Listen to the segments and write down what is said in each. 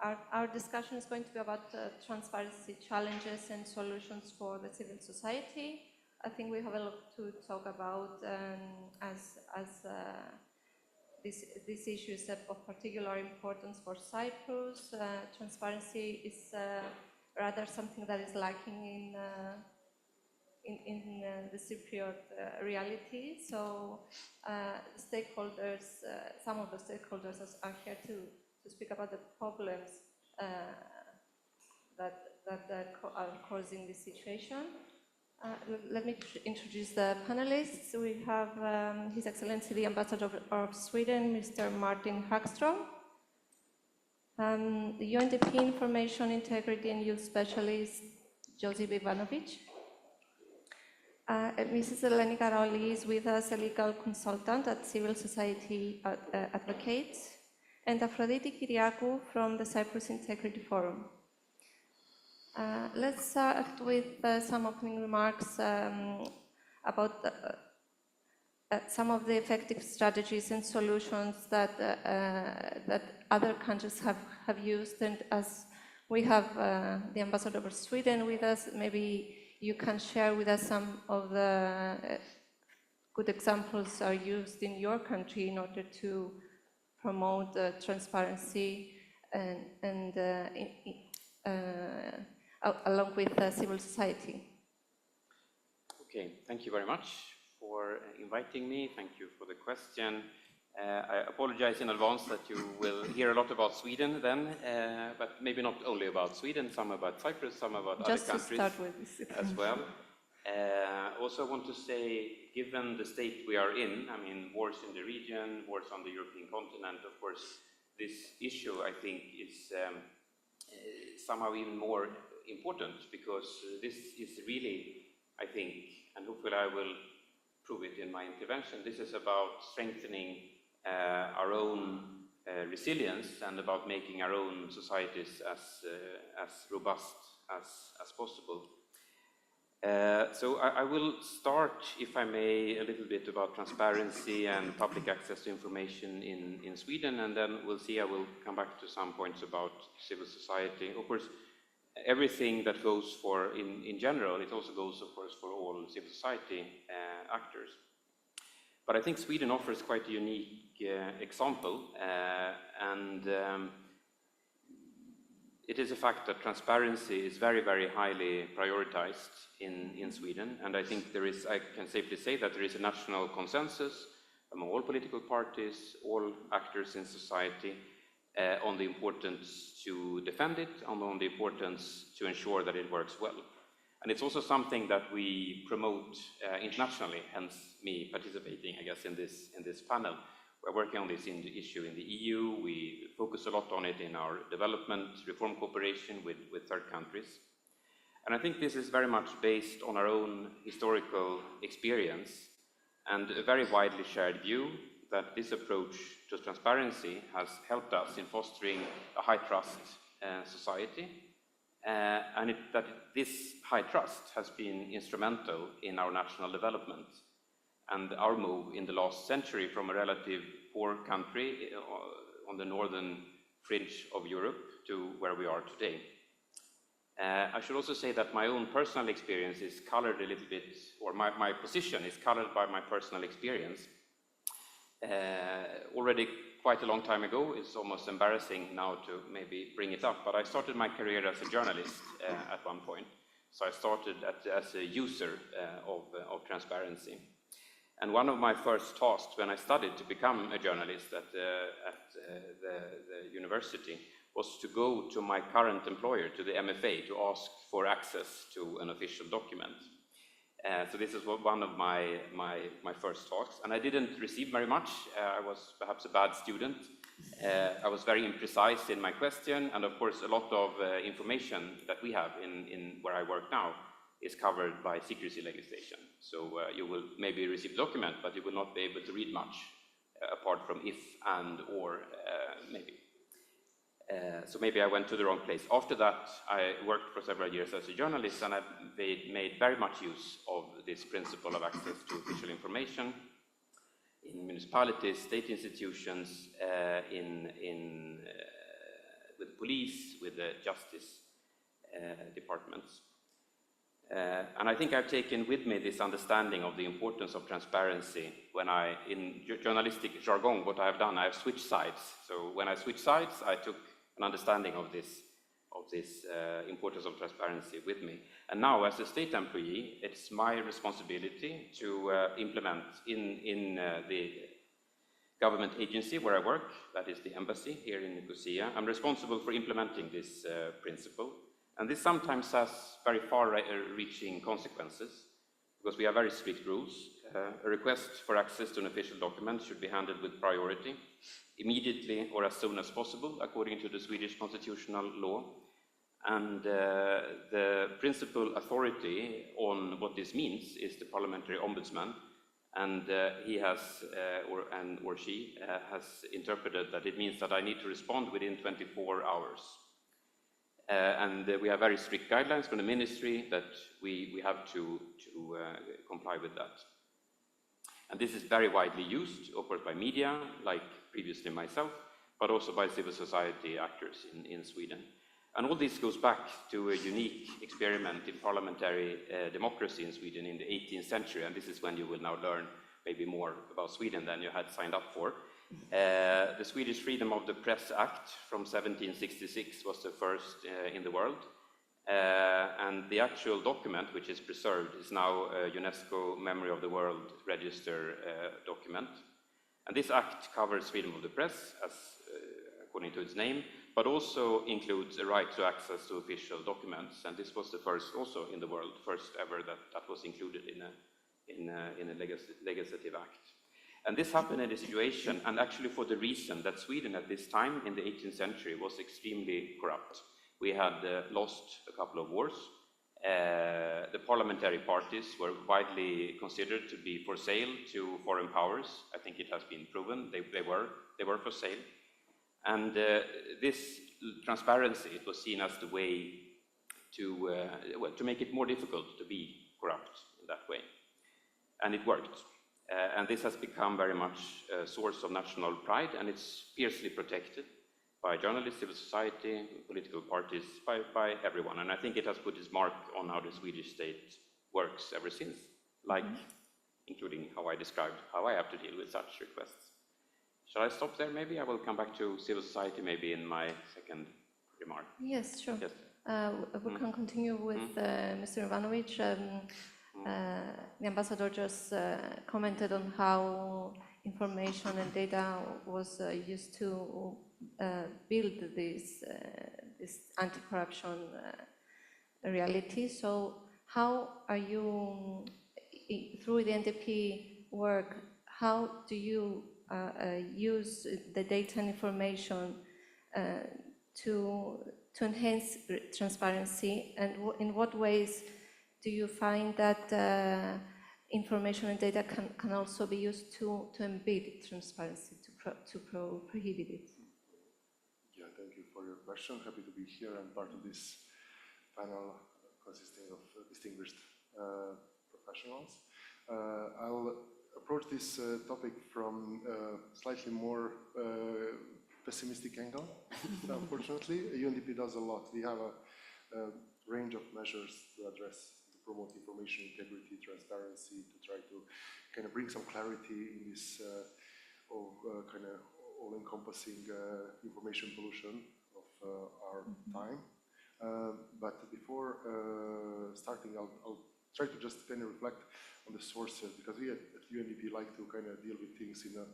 Our discussion is going to be about transparency challenges and solutions for the civil society. I think we have a lot to talk about as this issue is of particular importance for Cyprus. Transparency is rather something that is lacking in the Cypriot reality. So stakeholders, some of the stakeholders are here to speak about the problems that are causing this situation. Let me introduce the panelists. We have His Excellency the Ambassador of Sweden, Mr. Martin Hagstrom, the UNDP Information Integrity and Youth Specialist, Josip Ivanovic. Mrs. Eleni Karaoli is with us, a legal consultant at Civil Society Advocates, and Aphrodite Kyriakou from the Cyprus Integrity Forum. Let's start with some opening remarks about some of the effective strategies and solutions that other countries have used. And as we have the Ambassador of Sweden with us, maybe you can share with us some of the good examples are used in your country in order to promote transparency and along with civil society. Okay, thank you very much for inviting me. Thank you for the question. I apologize in advance that you will hear a lot about Sweden then, but maybe not only about Sweden, some about Cyprus, some about other countries as well. Also I want to say, given the state we are in, I mean, wars in the region, wars on the European continent, of course, this issue, I think, is somehow even more important, because this is really, I think, and hopefully I will prove it in my intervention, this is about strengthening our own resilience and about making our own societies as robust as possible. So I will start, if I may, a little bit about transparency and public access to information in Sweden, and then we'll see, I will come back to some points about civil society. Of course, everything that goes for, in general, it also goes, of course, for all civil society actors. But I think Sweden offers quite a unique example, and it is a fact that transparency is very, very highly prioritized in Sweden, and I think there is, I can safely say that there is a national consensus among all political parties, all actors in society, on the importance to defend it, and on the importance to ensure that it works well. And it's also something that we promote internationally, hence me participating, I guess, in this panel. We're working on this issue in the EU. We focus a lot on it in our development reform cooperation with third countries. And I think this is very much based on our own historical experience and a very widely shared view that this approach to transparency has helped us in fostering a high trust society, and that this high trust has been instrumental in our national development and our move in the last century from a relative poor country on the northern fringe of Europe to where we are today. I should also say that my own personal experience is colored a little bit, or my position is colored by my personal experience. Already quite a long time ago, it's almost embarrassing now to maybe bring it up, but I started my career as a journalist at one point. So I started as a user of transparency. And one of my first tasks when I studied to become a journalist at the university was to go to my current employer, to the MFA, to ask for access to an official document. So this is one of my first talks, and I didn't receive very much. I was perhaps a bad student. I was very imprecise in my question, and of course a lot of information that we have in where I work now is covered by secrecy legislation. So you will maybe receive a document, but you will not be able to read much apart from if, and, or, maybe. So maybe I went to the wrong place. After that, I worked for several years as a journalist, and I made very much use of this principle of access to official information in municipalities, state institutions, with police, with the justice departments. And I think I've taken with me this understanding of the importance of transparency when in journalistic jargon, what I have done, I have switched sides. So when I switched sides, I took an understanding of this importance of transparency with me. And now, as a state employee, it's my responsibility to implement in the government agency where I work, that is the embassy here in Nicosia. I'm responsible for implementing this principle. And this sometimes has very far-reaching consequences, because we have very strict rules. A request for access to an official document should be handled with priority, immediately or as soon as possible, according to the Swedish constitutional law. And the principal authority on what this means is the parliamentary ombudsman, and he has, or she, has interpreted that it means that I need to respond within 24 hours. And we have very strict guidelines from the ministry that we have to comply with that. And this is very widely used, of course, by media, like previously myself, but also by civil society actors in Sweden. And all this goes back to a unique experiment in parliamentary democracy in Sweden in the 18th century, and this is when you will now learn maybe more about Sweden than you had signed up for. The Swedish Freedom of the Press Act from 1766 was the first in the world, and the actual document which is preserved is now a UNESCO Memory of the World Register document. And this act covers freedom of the press, as according to its name, but also includes a right to access to official documents. And this was the first also in the world, first ever that was included in a legislative act. And this happened in a situation, and actually for the reason that Sweden at this time in the 18th century was extremely corrupt. We had lost a couple of wars. The parliamentary parties were widely considered to be for sale to foreign powers. I think it has been proven they were for sale. And this transparency, it was seen as the way to make it more difficult to be corrupt in that way. And it worked. And this has become very much a source of national pride, and it's fiercely protected by journalists, civil society, political parties, by everyone. And I think it has put its mark on how the Swedish state works ever since, like including how I described how I have to deal with such requests. Shall I stop there maybe? I will come back to civil society maybe in my second remark. Yes, sure. Yes. We can continue with Mr. Ivanovic. The ambassador just commented on how information and data was used to build this anti-corruption reality. So how are you, through the UNDP work, how do you use the data and information to enhance transparency, and in what ways do you find that information and data can also be used to embed transparency, to prohibit it? Yeah, thank you for your question. Happy to be here and part of this panel consisting of distinguished professionals. I'll approach this topic from a slightly more pessimistic angle, unfortunately. UNDP does a lot. We have a range of measures to address, to promote information integrity, transparency, to try to kind of bring some clarity in this kind of all-encompassing information pollution of our time. But before starting, I'll try to just kind of reflect on the sources, because we at UNDP like to kind of deal with things in a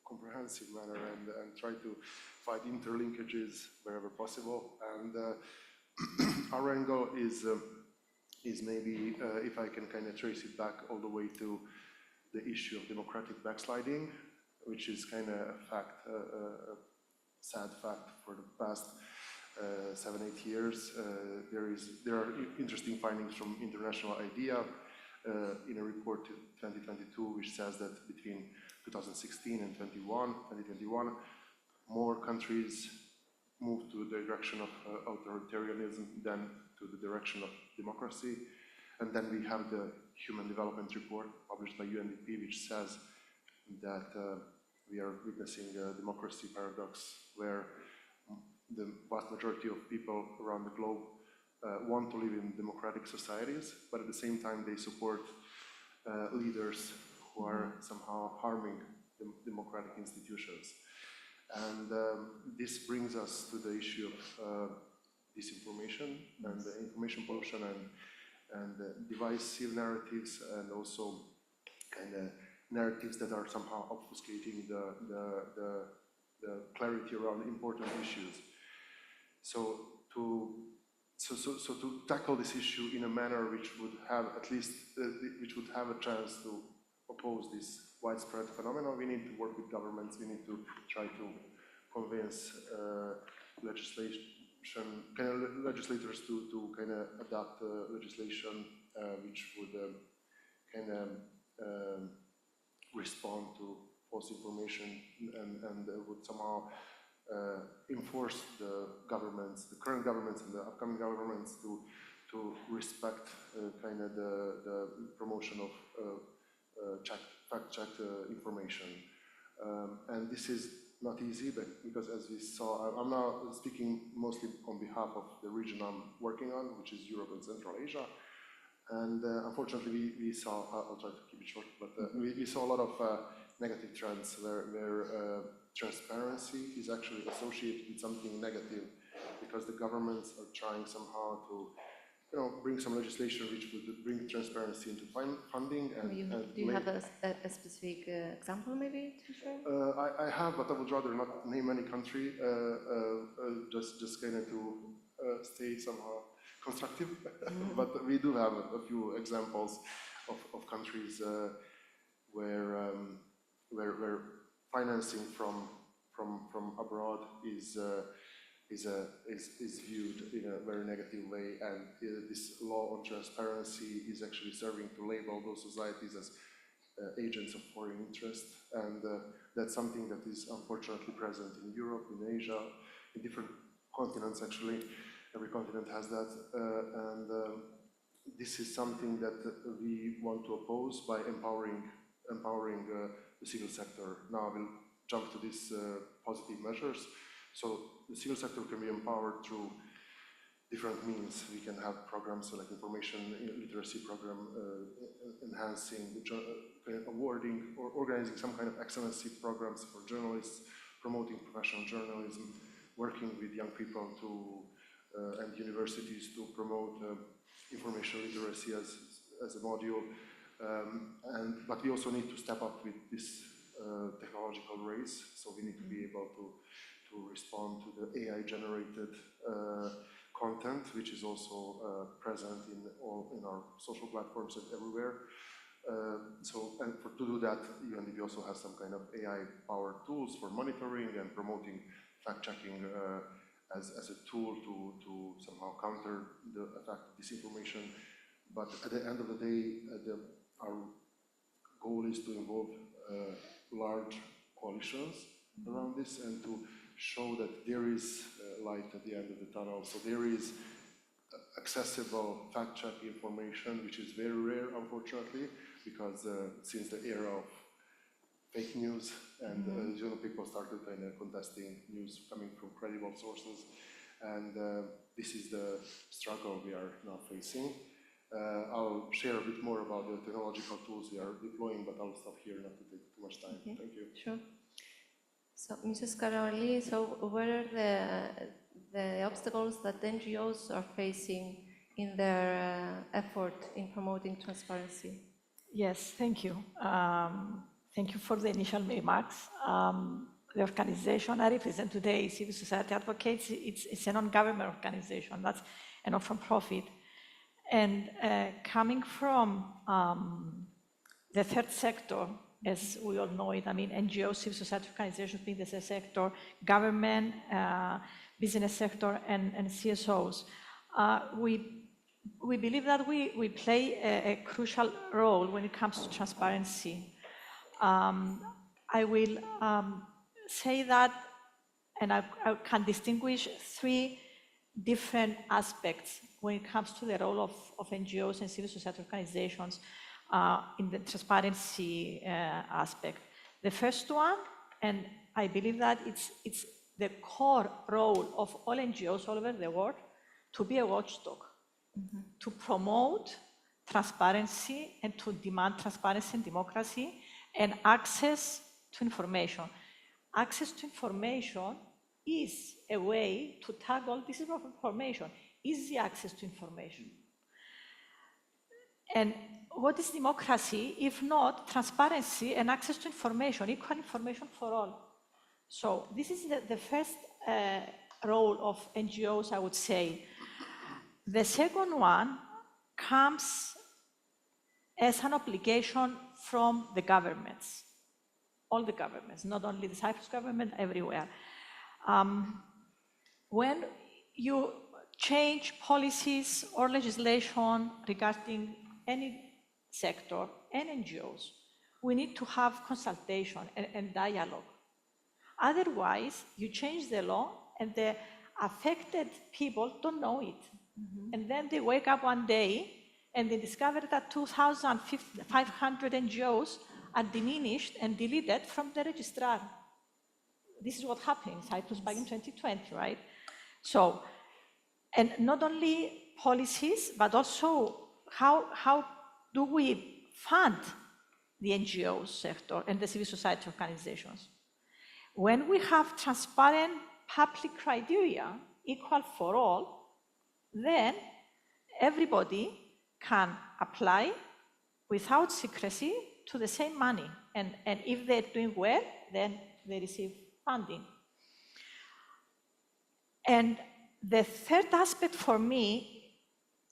comprehensive manner and try to find interlinkages wherever possible. And our angle is maybe, if I can kind of trace it back all the way to the issue of democratic backsliding, which is kind of a fact, a sad fact for the past 7-8 years. There are interesting findings from International IDEA in a report in 2022, which says that between 2016 and 2021, more countries moved to the direction of authoritarianism than to the direction of democracy. And then we have the Human Development Report published by UNDP, which says that we are witnessing a democracy paradox where the vast majority of people around the globe want to live in democratic societies, but at the same time they support leaders who are somehow harming democratic institutions. And this brings us to the issue of disinformation and information pollution and divisive narratives, and also kind of narratives that are somehow obfuscating the clarity around important issues. So to tackle this issue in a manner which would have at least which would have a chance to oppose this widespread phenomenon, we need to work with governments. We need to try to convince legislators to kind of adopt legislation which would kind of respond to false information and would somehow enforce the governments, the current governments and the upcoming governments to respect kind of the promotion of fact-checked information. And this is not easy, but because as we saw, I'm now speaking mostly on behalf of the region I'm working on, which is Europe and Central Asia. And unfortunately, we saw, I'll try to keep it short, but we saw a lot of negative trends where transparency is actually associated with something negative, because the governments are trying somehow to bring some legislation which would bring transparency into funding. Do you have a specific example maybe to share? I have, but I would rather not name any country, just kind of to stay somehow constructive. But we do have a few examples of countries where financing from abroad is viewed in a very negative way, and this law on transparency is actually serving to label those societies as agents of foreign interest, and that's something that is unfortunately present in Europe, in Asia, in different continents actually. Every continent has that, and this is something that we want to oppose by empowering the civil sector. Now I will jump to these positive measures. So the civil sector can be empowered through different means. We can have programs like information literacy program, enhancing, awarding or organizing some kind of excellency programs for journalists, promoting professional journalism, working with young people and universities to promote information literacy as a module. But we also need to step up with this technological race. So we need to be able to respond to the AI-generated content, which is also present in our social platforms and everywhere. And to do that, UNDP also has some kind of AI-powered tools for monitoring and promoting fact-checking as a tool to somehow counter the effect of disinformation. But at the end of the day, our goal is to involve large coalitions around this and to show that there is light at the end of the tunnel. So there is accessible fact-check information, which is very rare, unfortunately, because since the era of fake news and people started kind of contesting news coming from credible sources, and this is the struggle we are now facing. I'll share a bit more about the technological tools we are deploying, but I'll stop here not to take too much time. Okay. Thank you. Sure. So, Mrs. Karaoli, so what are the obstacles that NGOs are facing in their effort in promoting transparency? Yes, thank you. Thank you for the initial remarks. The organization I represent today, Civil Society Advocates, it's a non-government organization. That's a not-for-profit. And coming from the third sector, as we all know it, I mean, NGOs, civil society organizations being the third sector, government, business sector, and CSOs, we believe that we play a crucial role when it comes to transparency. I will say that, and I can distinguish three different aspects when it comes to the role of NGOs and civil society organizations in the transparency aspect. The first one, and I believe that it's the core role of all NGOs all over the world to be a watchdog, to promote transparency and to demand transparency and democracy and access to information. Access to information is a way to tackle this of information, easy access to information. And what is democracy if not transparency and access to information, equal information for all? So this is the first role of NGOs, I would say. The second one comes as an obligation from the governments, all the governments, not only the Cyprus government, everywhere. When you change policies or legislation regarding any sector and NGOs, we need to have consultation and dialogue. Otherwise, you change the law and the affected people don't know it. And then they wake up one day and they discover that 2,500 NGOs are diminished and deleted from the registrar. This is what happened in Cyprus back in 2020, right? So, and not only policies, but also how do we fund the NGO sector and the civil society organizations? When we have transparent public criteria, equal for all, then everybody can apply without secrecy to the same money. And if they're doing well, then they receive funding. And the third aspect for me,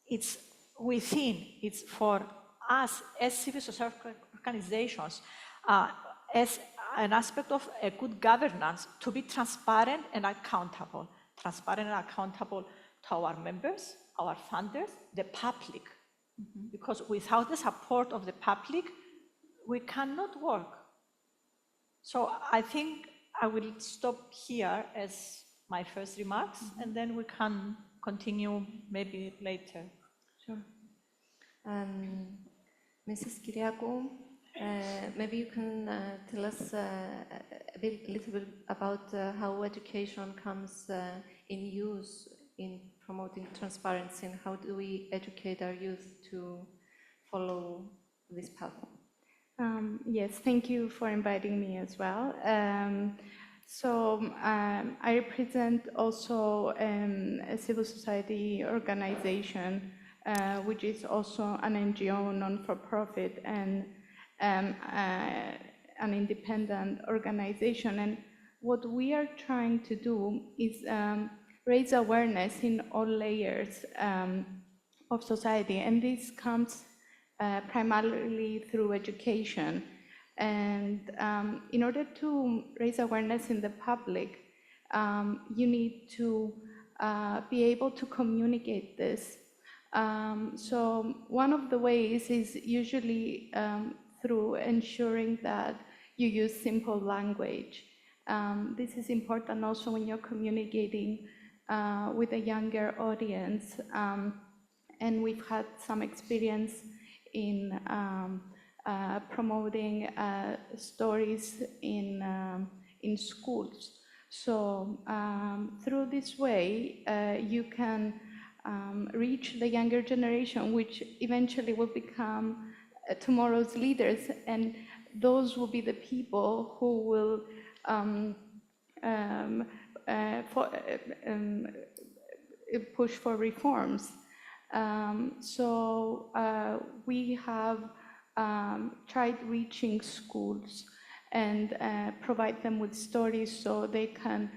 it's within, it's for us as civil society organizations, as an aspect of a good governance, to be transparent and accountable. Transparent and accountable to our members, our funders, the public. Because without the support of the public, we cannot work. So I think I will stop here as my first remarks, and then we can continue maybe later. Sure. Mrs. Kyriakou, maybe you can tell us a little bit about how education comes in use in promoting transparency, and how do we educate our youth to follow this path? Yes, thank you for inviting me as well. I represent also a civil society organization, which is also an NGO, non-for-profit, and an independent organization. And what we are trying to do is raise awareness in all layers of society, and this comes primarily through education. And in order to raise awareness in the public, you need to be able to communicate this. So one of the ways is usually through ensuring that you use simple language. This is important also when you're communicating with a younger audience. And we've had some experience in promoting stories in schools. So through this way, you can reach the younger generation, which eventually will become tomorrow's leaders, and those will be the people who will push for reforms. We have tried reaching schools and provide them with stories so they can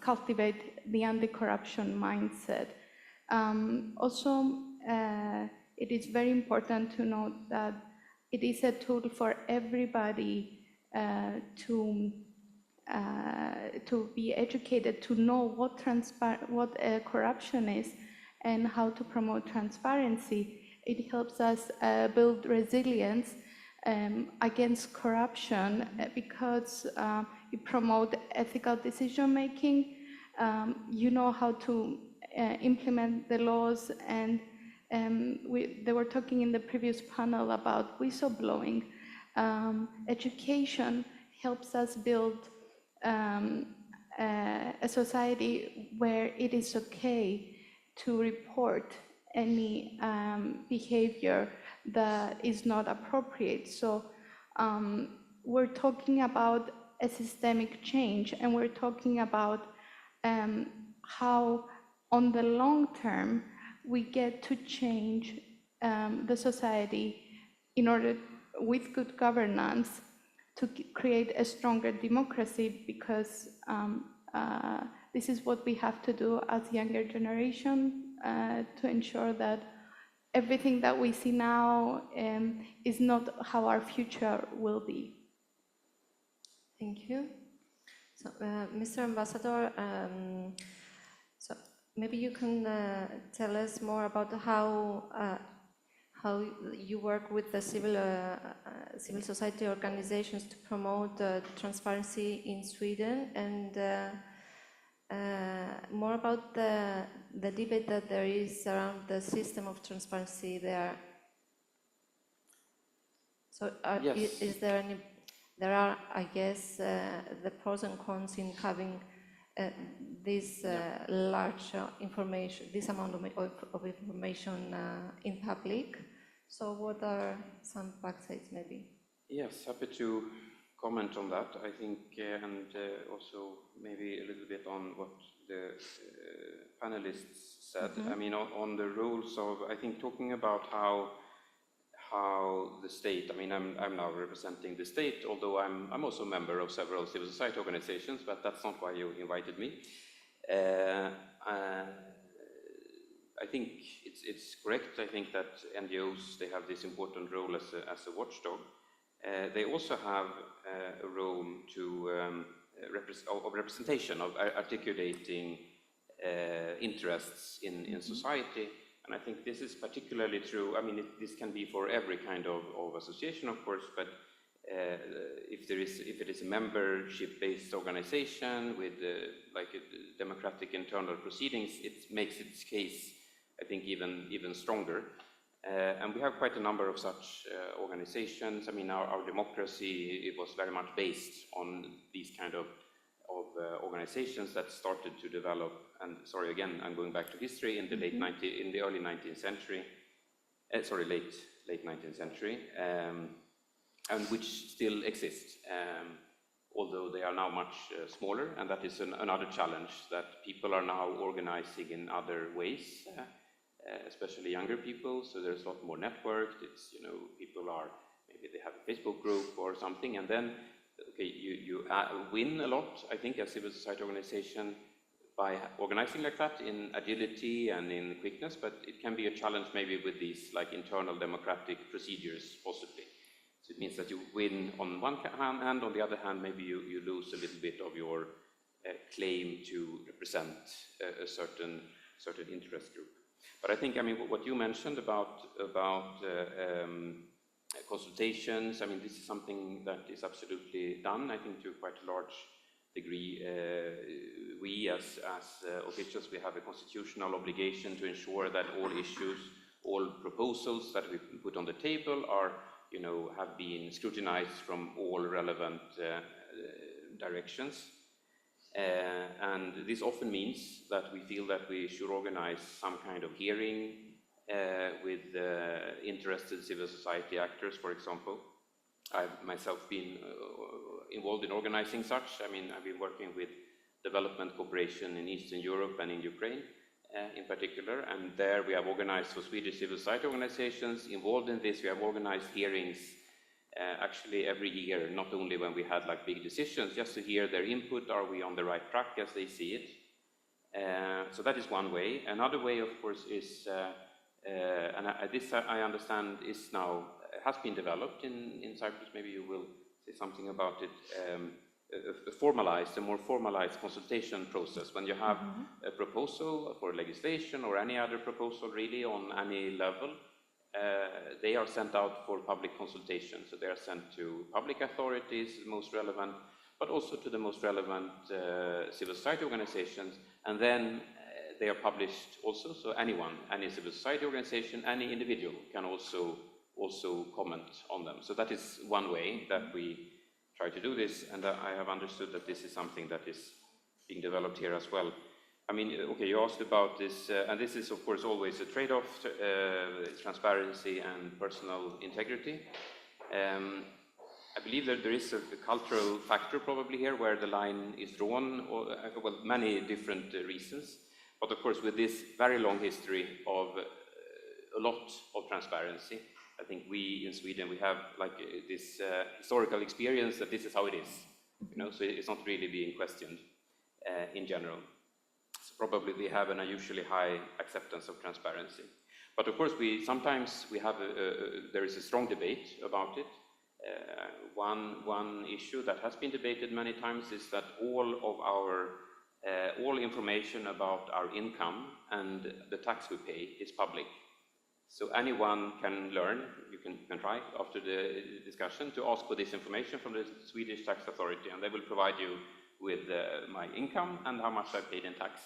cultivate the anti-corruption mindset. It is very important to note that it is a tool for everybody to be educated, to know what corruption is and how to promote transparency. It helps us build resilience against corruption because you promote ethical decision-making, you know how to implement the laws, and they were talking in the previous panel about whistleblowing. Education helps us build a society where it is okay to report any behavior that is not appropriate. So we're talking about a systemic change, and we're talking about how on the long term we get to change the society in order, with good governance, to create a stronger democracy, because this is what we have to do as younger generation to ensure that everything that we see now is not how our future will be. Thank you. So, Mr. Ambassador, so maybe you can tell us more about how you work with the civil society organizations to promote transparency in Sweden, and more about the debate that there is around the system of transparency there. So, Yes. is there any? There are, I guess, the pros and cons in having this large information, this amount of information in public. So what are some backsides, maybe? Yes, happy to comment on that. I think, and also maybe a little bit on what the panelists said. I mean, on the roles of, I think, talking about how the state, I mean, I'm now representing the state, although I'm also a member of several civil society organizations, but that's not why you invited me. I think it's correct. I think that NGOs, they have this important role as a watchdog. They also have a role of representation, of articulating interests in society. And I think this is particularly true. I mean, this can be for every kind of association, of course, but if it is a membership-based organization with like a democratic internal proceedings, it makes its case, I think, even stronger. And we have quite a number of such organizations. I mean, our democracy, it was very much based on these kind of organizations that started to develop. And sorry, again, I'm going back to history in the early 19th century. Late 19th century, and which still exist, although they are now much smaller. And that is another challenge, that people are now organizing in other ways. Especially younger people, so there's a lot more networked. It's, you know, people are, maybe they have a Facebook group or something, and then, okay, you win a lot, I think, as civil society organization by organizing like that in agility and in quickness, but it can be a challenge maybe with these like internal democratic procedures, possibly. So it means that you win on one hand, on the other hand, maybe you lose a little bit of your claim to represent a certain interest group. But I think, I mean, what you mentioned about consultations, I mean, this is something that is absolutely done, I think, to quite a large degree. We, as officials, we have a constitutional obligation to ensure that all issues, all proposals that we put on the table are, you know, have been scrutinized from all relevant directions. And this often means that we feel that we should organize some kind of hearing with interested civil society actors, for example. I've myself been involved in organizing such. I mean, I've been working with development cooperation in Eastern Europe and in Ukraine in particular, and there we have organized for Swedish civil society organizations involved in this. We have organized hearings actually every year, not only when we had like big decisions, just to hear their input. Are we on the right track as they see it? So that is one way. Another way, of course, is, this I understand is now, has been developed in Cyprus. Maybe you will say something about it. A more formalized consultation process. When you have a proposal for legislation or any other proposal really on any level, they are sent out for public consultation. So they are sent to public authorities, the most relevant, but also to the most relevant civil society organizations. And then they are published also, so anyone, any civil society organization, any individual can also comment on them. So that is one way that we try to do this, and I have understood that this is something that is being developed here as well. I mean, okay, you asked about this, and this is of course always a trade-off, transparency and personal integrity. I believe that there is a cultural factor probably here where the line is drawn, or well, many different reasons. But of course, with this very long history of a lot of transparency, I think we in Sweden, we have like this historical experience that this is how it is, you know, so it's not really being questioned in general. So probably we have an unusually high acceptance of transparency. But of course, sometimes we have there is a strong debate about it. One issue that has been debated many times is that all information about our income and the tax we pay is public. So anyone can learn, you can try after the discussion to ask for this information from the Swedish tax authority, and they will provide you with my income and how much I paid in tax.